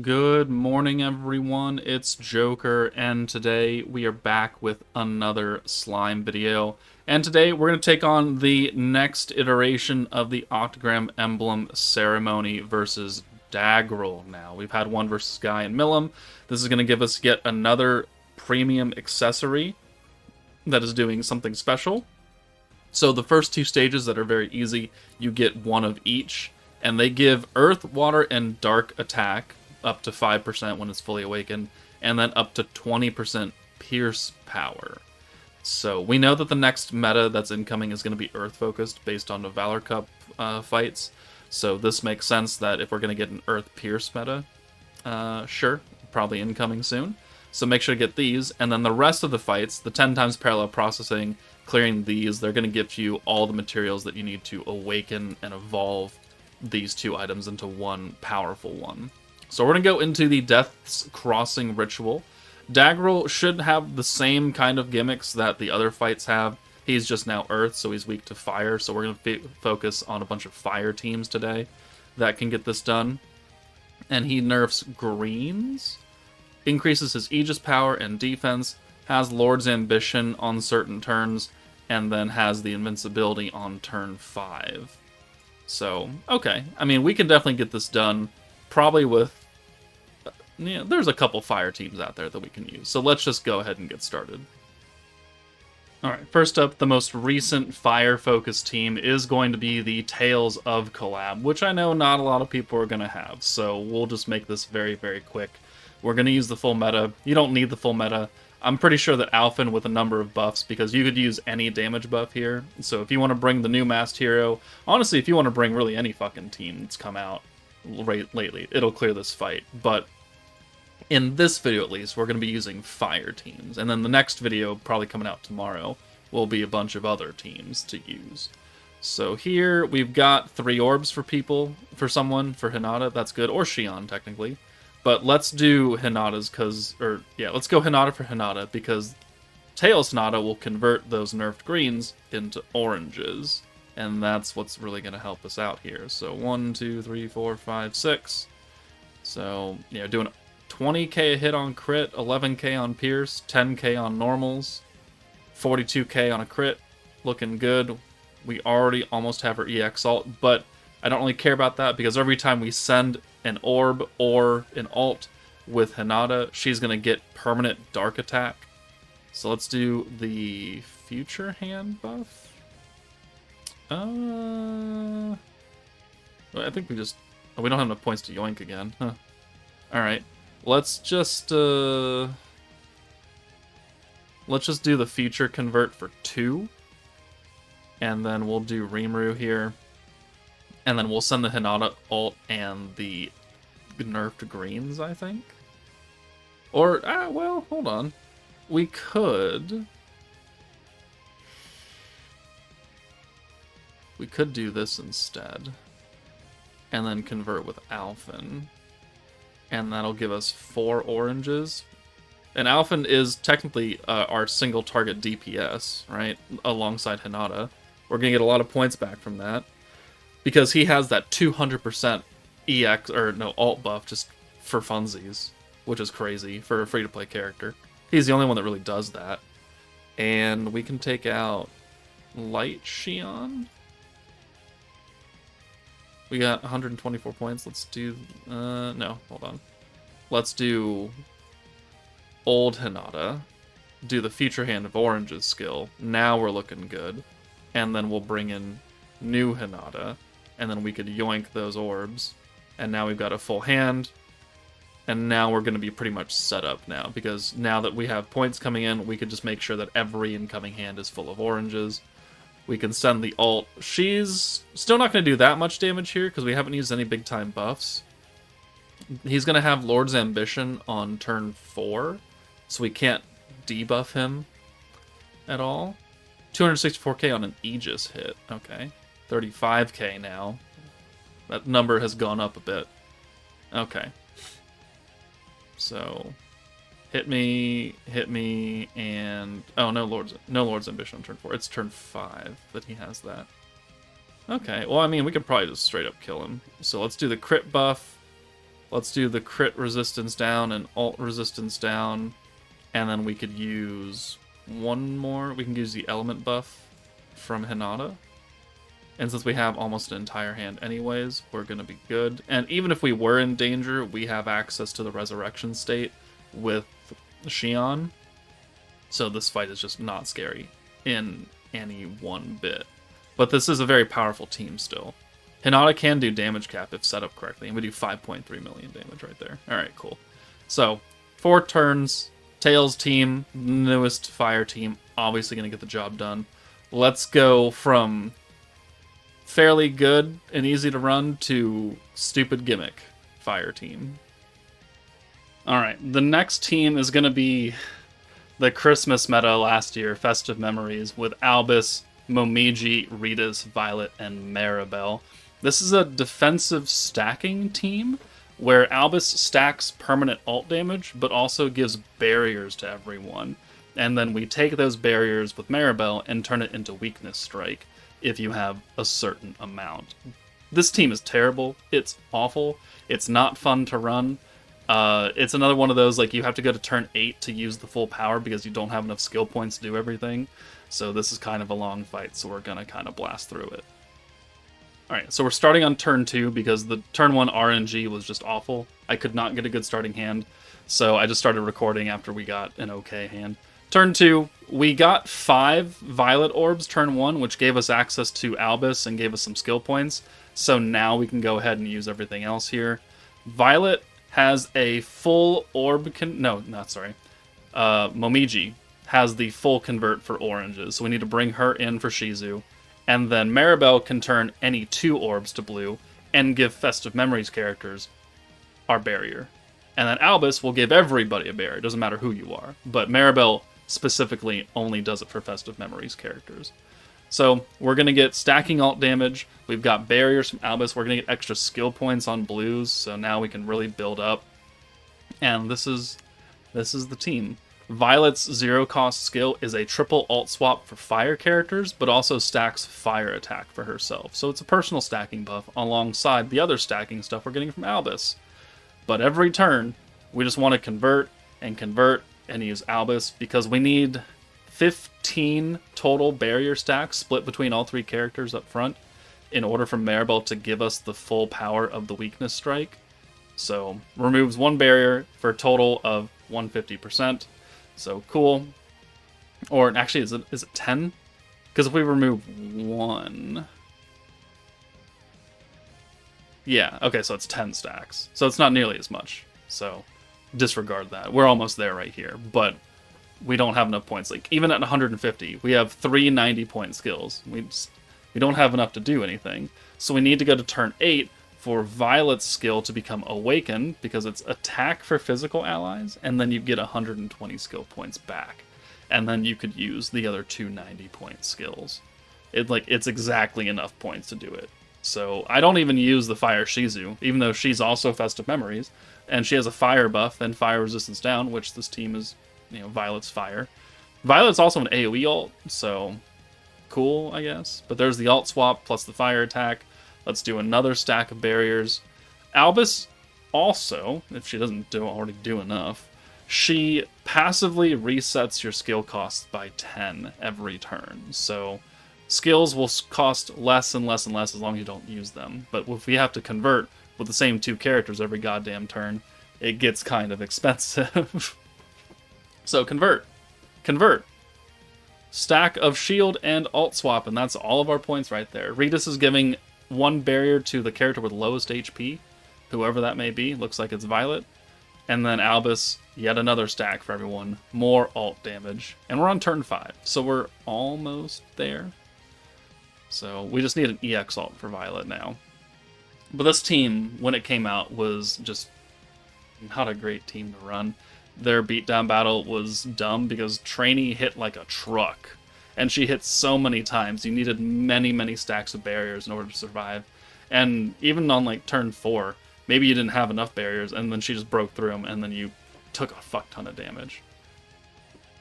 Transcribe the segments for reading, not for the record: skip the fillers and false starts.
Good morning, everyone. It's Joker, and today we are back with another slime video. And today we're going to take on the next iteration of the Octagram emblem ceremony versus DAGGRULL. Now, we've had one versus Guy and EMBLEM. This is going to give us yet another premium accessory that is doing something special. So the first two stages that are very easy, you get one of each, and they give Earth, Water, and Dark attack up to 5% when it's fully awakened, and then up to 20% Pierce power. So we know that the next meta that's incoming is going to be Earth focused based on the Valor Cup fights. So this makes sense that if we're going to get an Earth Pierce meta, sure, probably incoming soon. So make sure to get these, and then the rest of the fights, the 10 times parallel processing, clearing these, they're going to give you all the materials that you need to awaken and evolve these two items into one powerful one. So we're going to go into the Death's Crossing ritual. DAGGRULL should have the same kind of gimmicks that the other fights have. He's just now Earth, so he's weak to fire, so we're going to focus on a bunch of fire teams today that can get this done. And he nerfs greens, increases his Aegis power and defense, has Lord's Ambition on certain turns, and then has the invincibility on turn 5. So, okay. I mean, we can definitely get this done, probably with... there's a couple fire teams out there that we can use. So let's just go ahead and get started. Alright, first up, the most recent fire-focused team is going to be the Tales of Collab, which I know not a lot of people are going to have, so we'll just make this very, very quick. We're going to use the full meta. You don't need the full meta. I'm pretty sure that Alphen with a number of buffs, because you could use any damage buff here. So if you want to bring the new masked hero, honestly, if you want to bring really any fucking team that's come out lately, it'll clear this fight. But in this video, at least, we're going to be using fire teams. And then the next video, probably coming out tomorrow, will be a bunch of other teams to use. So here, we've got 3 orbs for for Hinata, that's good, or Shion, technically. But let's do Hinata's let's go Hinata for Hinata, because Tails Hinata will convert those nerfed greens into oranges. And that's what's really going to help us out here. So 1, 2, 3, 4, 5, 6. So, doing 20k a hit on crit, 11k on pierce, 10k on normals, 42k on a crit. Looking good. We already almost have her EX ult, but I don't really care about that because every time we send an orb or an ult with Hinata, she's going to get permanent dark attack. So let's do the future hand buff. I think we don't have enough points to yoink again. Huh. Alright. Let's just do the future convert for 2. And then we'll do Rimuru here. And then we'll send the Hinata ult and the nerfed greens, I think. Or, well, hold on. We could do this instead. And then convert with Alphen. And that'll give us 4 oranges. And Alphen is technically our single target DPS, right? Alongside Hinata. We're going to get a lot of points back from that. Because he has that 200% alt buff just for funsies. Which is crazy for a free-to-play character. He's the only one that really does that. And we can take out Light Shion. We got 124 points. Let's do... no, hold on. Let's do Old Hinata. Do the Future Hand of Oranges skill. Now we're looking good. And then we'll bring in new Hinata. And then we could yoink those orbs. And now we've got a full hand. And now we're going to be pretty much set up now. Because now that we have points coming in, we could just make sure that every incoming hand is full of oranges. We can send the ult. She's still not going to do that much damage here because we haven't used any big time buffs. He's going to have Lord's Ambition on turn 4, so we can't debuff him at all. 264k on an Aegis hit. Okay. 35k now. That number has gone up a bit. Okay. So... hit me, and... oh, no Lord's Ambition on turn 4. It's turn 5 that he has that. Okay, well, I mean, we could probably just straight up kill him. So let's do the crit buff. Let's do the crit resistance down and alt resistance down. And then we could use one more. We can use the element buff from Hinata. And since we have almost an entire hand anyways, we're going to be good. And even if we were in danger, we have access to the resurrection state with Shion. So this fight is just not scary in any one bit. But this is a very powerful team still. Hinata can do damage cap if set up correctly, and we do 5.3 million damage right there. Alright, cool. So, 4 turns, Tails team, newest fire team, obviously going to get the job done. Let's go from fairly good and easy to run to stupid gimmick fire team. Alright, the next team is going to be the Christmas meta last year, Festive Memories, with Albus, Momiji, Ritas, Violet, and Maribel. This is a defensive stacking team where Albus stacks permanent ult damage, but also gives barriers to everyone. And then we take those barriers with Maribel and turn it into weakness strike if you have a certain amount. This team is terrible. It's awful. It's not fun to run. It's another one of those, like, you have to go to turn 8 to use the full power because you don't have enough skill points to do everything. So this is kind of a long fight, so we're going to kind of blast through it. Alright, so we're starting on turn 2 because the turn 1 RNG was just awful. I could not get a good starting hand, so I just started recording after we got an okay hand. Turn 2, we got 5 Violet Orbs turn 1, which gave us access to Albus and gave us some skill points, so now we can go ahead and use everything else here. Violet has a full orb... Momiji has the full convert for oranges, so we need to bring her in for Shizu. And then Maribel can turn any 2 orbs to blue and give Festive Memories characters our barrier. And then Albus will give everybody a barrier, doesn't matter who you are. But Maribel specifically only does it for Festive Memories characters. So we're going to get stacking ult damage, we've got barriers from Albus, we're going to get extra skill points on blues, so now we can really build up. And this is the team. Violet's zero-cost skill is a triple ult swap for fire characters, but also stacks fire attack for herself. So it's a personal stacking buff alongside the other stacking stuff we're getting from Albus. But every turn, we just want to convert and use Albus because we need 15 total barrier stacks split between all 3 characters up front in order for Maribel to give us the full power of the weakness strike. So removes 1 barrier for a total of 150%. So cool. Or actually, is it 10? Because if we remove 1... Yeah, okay, so it's 10 stacks. So it's not nearly as much. So disregard that. We're almost there right here. But we don't have enough points. Like, even at 150, we have 3 90-point skills. We don't have enough to do anything. So we need to go to turn 8 for Violet's skill to become Awakened, because it's attack for physical allies, and then you get 120 skill points back. And then you could use the other 2 90-point skills. It's exactly enough points to do it. So I don't even use the Fire Shizu, even though she's also Festive Memories, and she has a fire buff and fire resistance down, which this team is, Violet's fire. Violet's also an AoE ult, so cool, I guess. But there's the ult swap plus the fire attack. Let's do another stack of barriers. Albus also, if she doesn't already do enough, she passively resets your skill costs by 10 every turn. So skills will cost less and less and less as long as you don't use them. But if we have to convert with the same 2 characters every goddamn turn, it gets kind of expensive. So convert. Stack of shield and alt swap, and that's all of our points right there. Ritas is giving 1 barrier to the character with lowest HP, whoever that may be. Looks like it's Violet. And then Albus, yet another stack for everyone. More ult damage. And we're on turn 5, so we're almost there. So we just need an EX ult for Violet now. But this team, when it came out, was just not a great team to run. Their beatdown battle was dumb because Trainee hit like a truck. And she hit so many times. You needed many, many stacks of barriers in order to survive. And even on like turn 4, maybe you didn't have enough barriers, and then she just broke through them, and then you took a fuck ton of damage.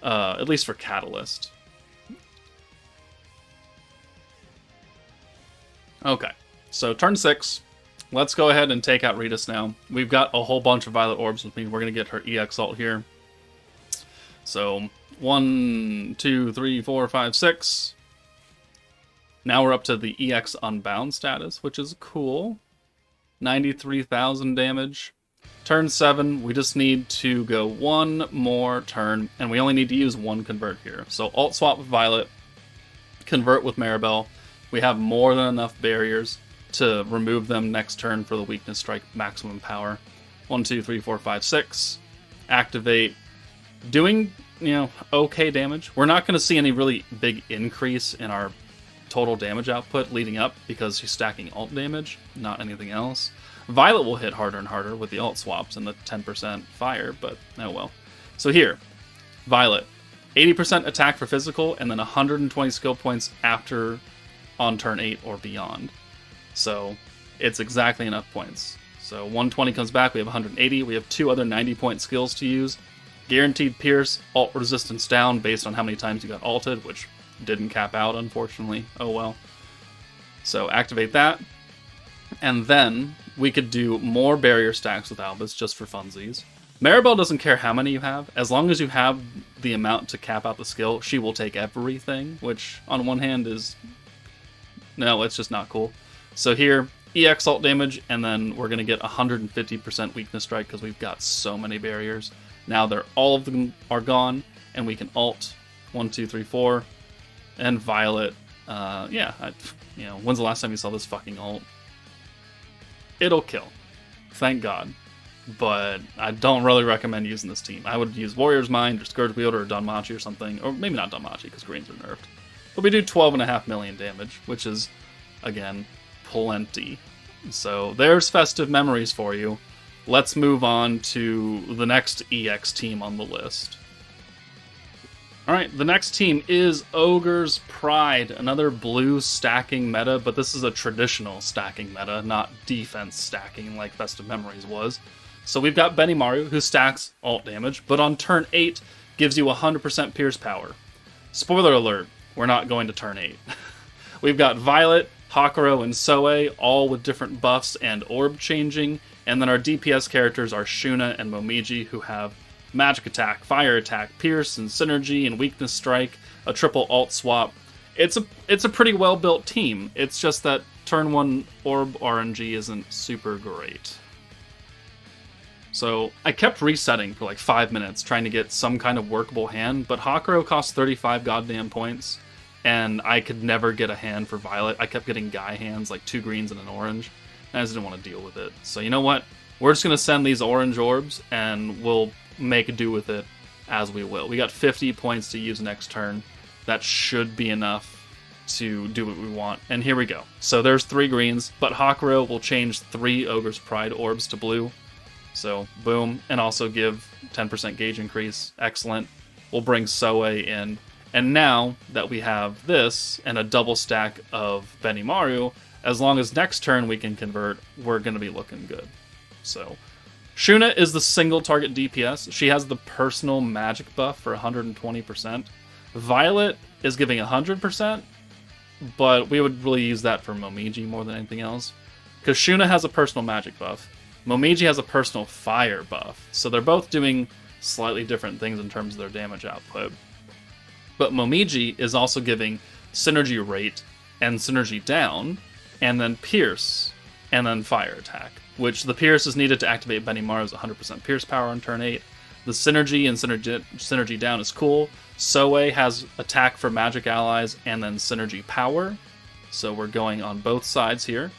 At least for Catalyst. Okay, so turn 6, let's go ahead and take out Ritas now. We've got a whole bunch of Violet Orbs with me. We're going to get her EX ult here. So, 1, 2, 3, 4, 5, 6. Now we're up to the EX Unbound status, which is cool. 93,000 damage. Turn 7, we just need to go one more turn, and we only need to use one convert here. So alt swap with Violet, convert with Maribel. We have more than enough barriers to remove them next turn for the weakness strike maximum power. 1, 2, 3, 4, 5, 6. Activate. Doing, okay damage. We're not going to see any really big increase in our total damage output leading up because she's stacking alt damage, not anything else. Violet will hit harder and harder with the alt swaps and the 10% fire, but oh well. So here, Violet, 80% attack for physical, and then 120 skill points after on turn 8 or beyond. So it's exactly enough points. So 120 comes back, we have 180, we have 2 other 90-point skills to use. Guaranteed Pierce, alt resistance down based on how many times you got alted, which didn't cap out, unfortunately. Oh well. So activate that. And then we could do more barrier stacks with Albus just for funsies. Maribel doesn't care how many you have. As long as you have the amount to cap out the skill, she will take everything, which on one hand is... no, it's just not cool. So here, EX alt damage, and then we're going to get 150% weakness strike because we've got so many barriers. Now all of them are gone, and we can alt 1, 2, 3, 4, and Violet. When's the last time you saw this fucking ult? It'll kill. Thank God. But I don't really recommend using this team. I would use Warrior's Mind, or Scourge Wielder, or Danmachi or something. Or maybe not Danmachi, because greens are nerfed. But we do 12.5 million damage, which is, again, plenty. So there's Festive Memories for you. Let's move on to the next EX team on the list. Alright, the next team is Ogre's Pride, another blue stacking meta, but this is a traditional stacking meta, not defense stacking like Festive Memories was. So we've got Benimaru, who stacks alt damage, but on turn 8 gives you 100% pierce power. Spoiler alert, we're not going to turn 8. We've got Violet, Hakuro, and Soe, all with different buffs and orb changing, and then our DPS characters are Shuna and Momiji, who have magic attack, fire attack, pierce, and synergy, and weakness strike, a triple alt swap. It's a pretty well built team. It's just that turn 1 orb RNG isn't super great. So I kept resetting for like 5 minutes trying to get some kind of workable hand, but Hakuro costs 35 goddamn points, and I could never get a hand for Violet. I kept getting guy hands, like 2 greens and an orange, and I just didn't want to deal with it. So you know what? We're just going to send these orange orbs, and we'll make do with it as we will. We got 50 points to use next turn. That should be enough to do what we want. And here we go. So there's 3 greens, but Hakuro will change 3 Ogre's Pride orbs to blue. So boom, and also give 10% gauge increase. Excellent. We'll bring Soe in. And now that we have this and a double stack of Benimaru, as long as next turn we can convert, we're going to be looking good. So Shuna is the single target DPS. She has the personal magic buff for 120%. Violet is giving 100%, but we would really use that for Momiji more than anything else. Because Shuna has a personal magic buff. Momiji has a personal fire buff. So they're both doing slightly different things in terms of their damage output. But Momiji is also giving synergy rate and synergy down, and then pierce, and then fire attack. Which the pierce is needed to activate Benimaru's 100% pierce power on turn 8. The synergy and synergy down is cool. Soe has attack for magic allies and then synergy power. So we're going on both sides here.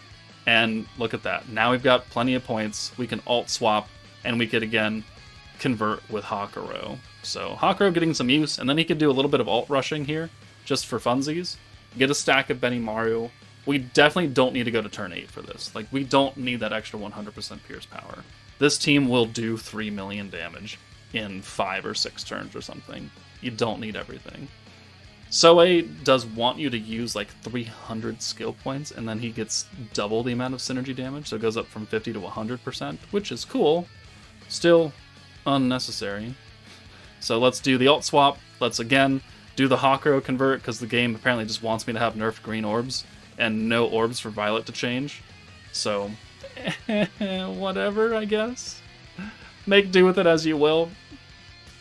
And look at that. Now we've got plenty of points. We can alt swap, and we could again convert with Hakuro. So Hakuro getting some use, and then he could do a little bit of alt rushing here, just for funsies. Get a stack of Benimaru. We definitely don't need to go to turn 8 for this. Like, we don't need that extra 100% pierce power. This team will do 3 million damage in 5 or 6 turns or something. You don't need everything. Soe does want you to use like 300 skill points, and then he gets double the amount of synergy damage, so it goes up from 50 to 100%, which is cool. Still unnecessary. So let's do the alt swap. Let's again do the Hakuro convert, because the game apparently just wants me to have nerfed green orbs and no orbs for Violet to change. So Whatever, I guess. Make do with it as you will.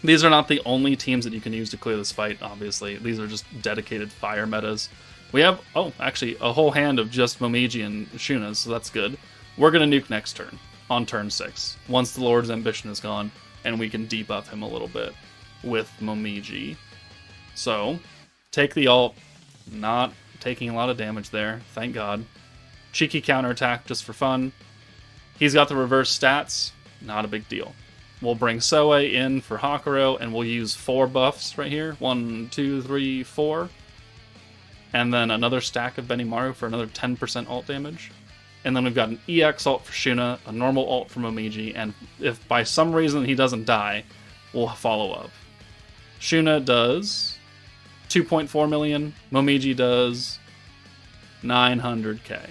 These are not the only teams that you can use to clear this fight, obviously. These are just dedicated fire metas. We have, oh, actually, a whole hand of just Momiji and Shunas, so that's good. We're going to nuke next turn, on turn 6, once the Lord's Ambition is gone, and we can debuff him a little bit with Momiji. So, take the ult, not taking a lot of damage there, thank God. Cheeky counterattack just for fun. He's got the reverse stats, not a big deal. We'll bring Soe in for Hakuro, and we'll use 4 buffs right here. 1, 2, 3, 4. And then another stack of Benimaru for another 10% ult damage. And then we've got an EX ult for Shuna, a normal ult for Momiji, and if by some reason he doesn't die, we'll follow up. Shuna does 2.4 million, Momiji does 900k.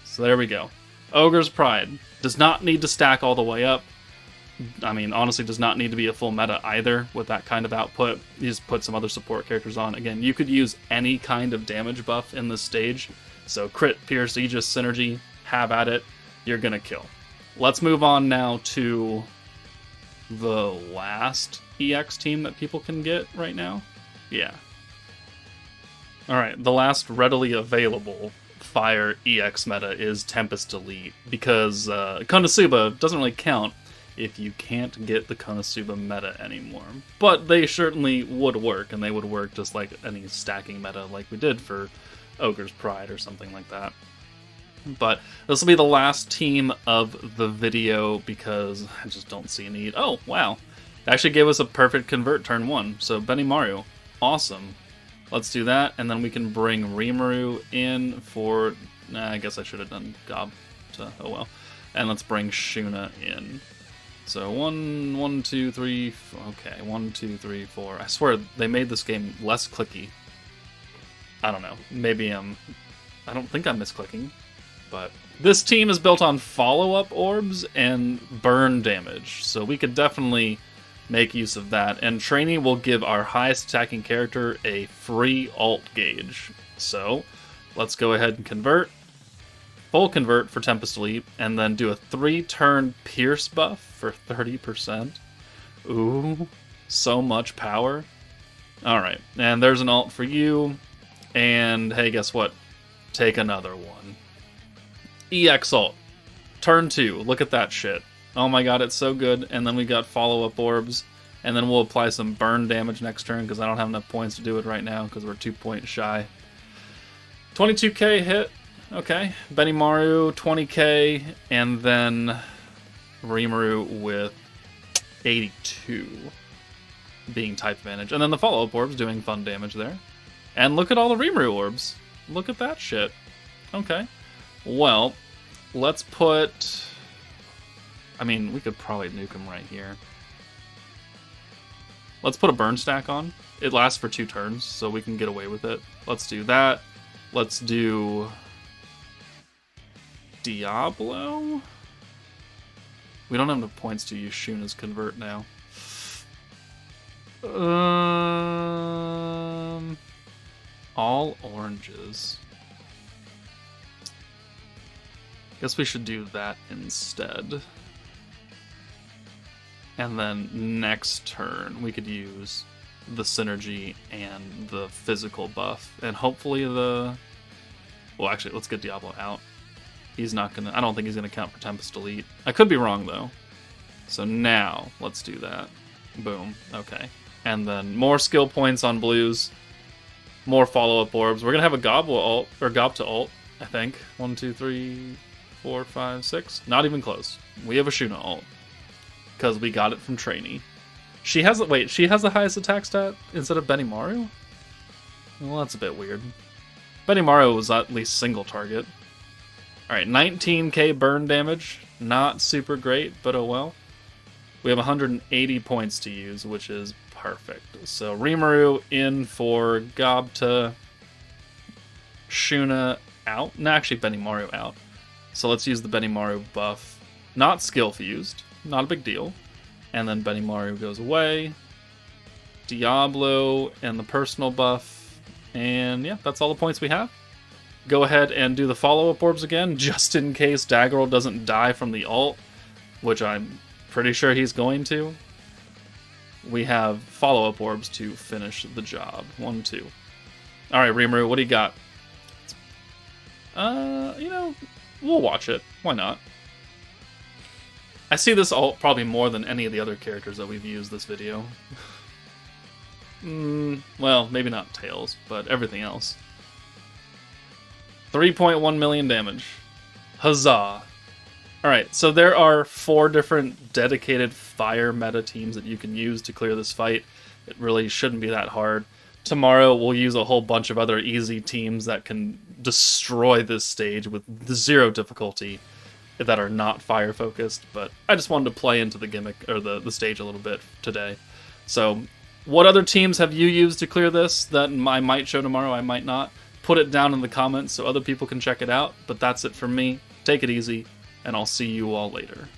So there we go. Ogre's Pride does not need to stack all the way up. I mean, honestly, does not need to be a full meta either with that kind of output. You just put some other support characters on. Again, you could use any kind of damage buff in this stage. So crit, pierce, Aegis, synergy, have at it. You're gonna kill. Let's move on now to the last EX team that people can get right now. Yeah. Alright, the last readily available Fire EX meta is Tempest Elite, because Konosuba doesn't really count if you can't get the Konosuba meta anymore. But they certainly would work, and they would work just like any stacking meta like we did for Ogre's Pride or something like that. But this will be the last team of the video because I just don't see a need. Oh, wow. It actually gave us a perfect convert turn 1, so Benimaru. Awesome. Let's do that, and then we can bring Rimuru in for... Nah, I guess I should have done Gob. Oh well. And let's bring Shuna in. So 1, 2, 3... Okay, 1, 2, 3, 4. I swear, they made this game less clicky. I don't know. Maybe I don't think I'm misclicking. But this team is built on follow-up orbs and burn damage. So we could definitely make use of that. And training will give our highest attacking character a free ult gauge. So let's go ahead and convert. Full convert for Tempest Elite, and then do a 3-turn pierce buff for 30%. Ooh, so much power. Alright, and there's an ult for you. And hey, guess what? Take another one. EX ult. Turn 2. Look at that shit. Oh my god, it's so good. And then we got follow-up orbs. And then we'll apply some burn damage next turn because I don't have enough points to do it right now because we're 2 points shy. 22k hit. Okay. Benimaru, 20k. And then Rimuru with 82 being type advantage. And then the follow-up orbs doing fun damage there. And look at all the Rimuru orbs. Look at that shit. Okay. Well, let's put... I mean, we could probably nuke him right here. Let's put a burn stack on. It lasts for 2 turns, so we can get away with it. Let's do that. Let's do... Diablo? We don't have enough points to use Shuna's convert now. All oranges. Guess we should do that instead. And then next turn, we could use the synergy and the physical buff. And hopefully the... Well, actually, let's get Diablo out. He's not gonna... I don't think he's gonna count for Tempest Elite. I could be wrong, though. So now, let's do that. Boom. Okay. And then more skill points on blues. More follow-up orbs. We're gonna have a Gobble ult, or Gobta ult, I think. 1, 2, 3, 4, 5, 6. Not even close. We have a Shuna ult. Because we got it from Trainee. She has... Wait, she has the highest attack stat instead of Benimaru? Well, that's a bit weird. Benimaru was at least single target. Alright, 19k burn damage. Not super great, but oh well. We have 180 points to use, which is perfect. So Rimuru in for Gobta. Shuna out. No, actually Benimaru out. So let's use the Benimaru buff. Not skill fused. Not a big deal. And then Benimaru goes away. Diablo and the personal buff. And yeah, that's all the points we have. go ahead and do the follow-up orbs again, just in case DAGGRULL doesn't die from the ult, which I'm pretty sure he's going to. We have follow-up orbs to finish the job. 1, 2. Alright, Rimuru, what do you got? You know, we'll watch it. Why not? I see this ult probably more than any of the other characters that we've used this video. Well, maybe not Tails, but everything else. 3.1 million damage. Huzzah. Alright, so there are 4 different dedicated fire meta teams that you can use to clear this fight. It really shouldn't be that hard. Tomorrow we'll use a whole bunch of other easy teams that can destroy this stage with 0 difficulty that are not fire focused, but I just wanted to play into the gimmick, or the stage a little bit today. So, what other teams have you used to clear this that I might show tomorrow, I might not? Put it down in the comments so other people can check it out, but that's it from me. Take it easy, and I'll see you all later.